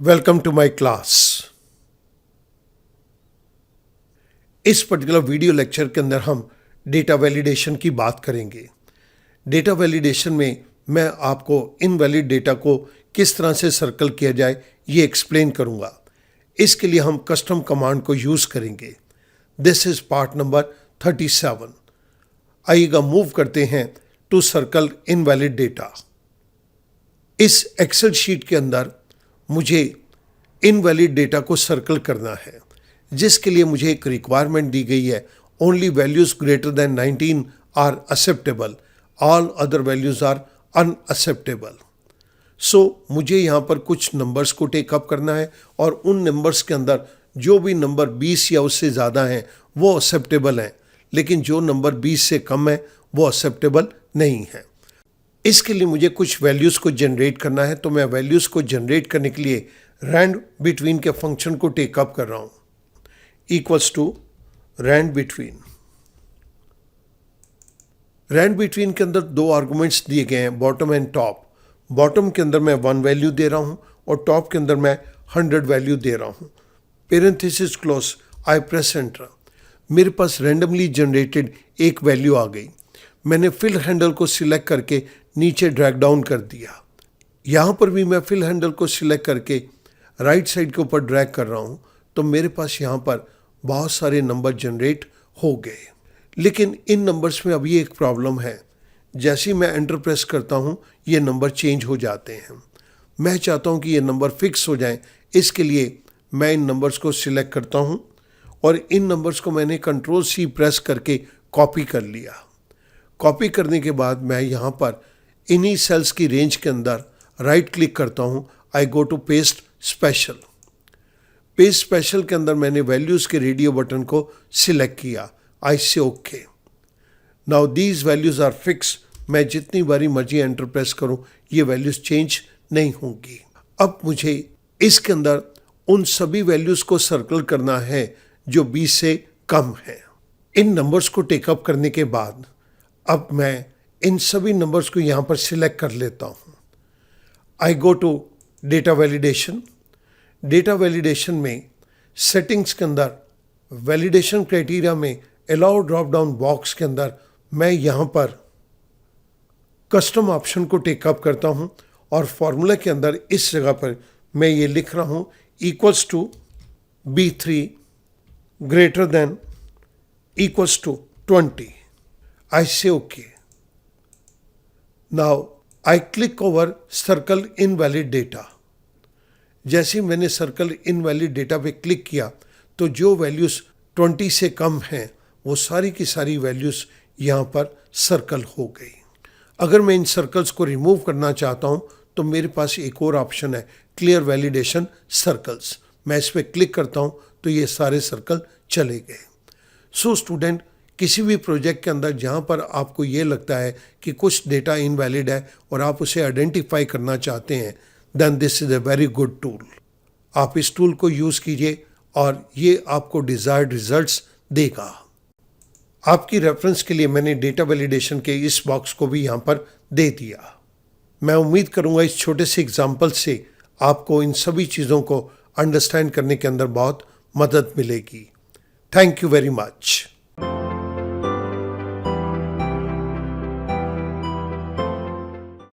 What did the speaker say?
Welcome to my class. इस particular video lecture के अंदर हम डेटा वैलिडेशन की बात करेंगे। डेटा वैलिडेशन में मैं आपको इनवैलिड डेटा को किस तरह से सर्कल किया जाए ये एक्सप्लेन करूंगा। इसके लिए हम कस्टम कमांड को यूज़ करेंगे। This is part number 37। आइएगा मूव करते हैं टू सर्कल इनवैलिड डेटा। इस एक्सेल शीट के अंदर मुझे इनवैलिड डेटा को सर्कल करना है, जिसके लिए मुझे एक रिक्वायरमेंट दी गई है। Only values greater than 19 are acceptable, all other values are unacceptable. So मुझे यहाँ पर कुछ नंबर्स को टेकअप करना है और उन नंबर्स के अंदर जो भी नंबर 20 या उससे ज़्यादा हैं वो एक्सेप्टेबल हैं, लेकिन जो नंबर 20 से कम है वो एक्सेप्टेबल नहीं है। इसके लिए मुझे कुछ वैल्यूज़ को जनरेट करना है, तो मैं वैल्यूज़ को जनरेट करने के लिए रैंड बिटवीन के फंक्शन को टेकअप कर रहा हूँ। Equals to rand between. Rand between के अंदर दो आर्गुमेंट्स दिए गए हैं, बॉटम एंड टॉप। बॉटम के अंदर मैं 1 वैल्यू दे रहा हूँ और टॉप के अंदर मैं 100 वैल्यू दे रहा हूँ। पेरेंथेसिस क्लोज, आई प्रेस एंटर। मेरे पास रैंडमली जनरेटेड एक वैल्यू आ गई। मैंने फिल हैंडल को सिलेक्ट करके नीचे ड्रैग डाउन कर दिया। यहाँ पर भी मैं फिल हैंडल को सिलेक्ट करके राइट साइड के ऊपर ड्रैग कर रहा हूँ, तो मेरे पास यहाँ पर बहुत सारे नंबर जनरेट हो गए। लेकिन इन नंबर्स में अभी एक प्रॉब्लम है। जैसे ही मैं एंटर प्रेस करता हूँ ये नंबर चेंज हो जाते हैं। मैं चाहता हूँ कि ये नंबर फिक्स हो जाएं। इसके लिए मैं इन नंबर्स को सिलेक्ट करता हूँ और इन नंबर्स को मैंने Ctrl+C प्रेस करके कॉपी कर लिया। कॉपी करने के बाद मैं यहाँ पर इन्हीं सेल्स की रेंज के अंदर राइट क्लिक करता हूँ। I go to paste special. Paste special के अंदर मैंने वैल्यूज़ के रेडियो बटन को सिलेक्ट किया। I say okay. Now these values are fix. मैं जितनी बारी मर्जी एंटर प्रेस करूँ ये वैल्यूज़ चेंज नहीं होंगी। अब मुझे इसके अंदर उन सभी वैल्यूज़ को सर्कल करना है जो 20 से कम है। इन नंबर्स को टेकअप करने के बाद अब मैं इन सभी नंबर्स को यहाँ पर सिलेक्ट कर लेता हूँ। I go to data validation. Data validation में सेटिंग्स के अंदर वैलिडेशन क्राइटेरिया में अलाउ ड्रॉप डाउन बॉक्स के अंदर मैं यहाँ पर कस्टम ऑप्शन को टेकअप करता हूँ और फॉर्मूला के अंदर इस जगह पर मैं ये लिख रहा हूँ equals to B3 greater than equals to 20। I say OK. Now I click over Circle Invalid Data. जैसे मैंने सर्कल इनवैलिड डेटा पे क्लिक किया तो जो वैल्यूज़ 20 से कम हैं वो सारी की सारी वैल्यूज़ यहाँ पर सर्कल हो गई। अगर मैं इन सर्कल्स को रिमूव करना चाहता हूँ तो मेरे पास एक और ऑप्शन है, क्लियर वैलिडेशन सर्कल्स। मैं इस पर क्लिक करता हूँ तो ये सारे सर्कल चले गए। सो स्टूडेंट, किसी भी प्रोजेक्ट के अंदर जहाँ पर आपको ये लगता है कि कुछ डेटा इनवैलिड है और आप उसे आइडेंटिफाई करना चाहते हैं, then this is a very good tool. आप इस टूल को यूज़ कीजिए और ये आपको डिज़ायर्ड रिजल्ट्स देगा। आपकी रेफरेंस के लिए मैंने डेटा वैलिडेशन के इस बॉक्स को भी यहाँ पर दे दिया। मैं उम्मीद करूँगा इस छोटे से एग्जाम्पल से आपको इन सभी चीज़ों को अंडरस्टैंड करने के अंदर बहुत मदद मिलेगी। Thank you very much.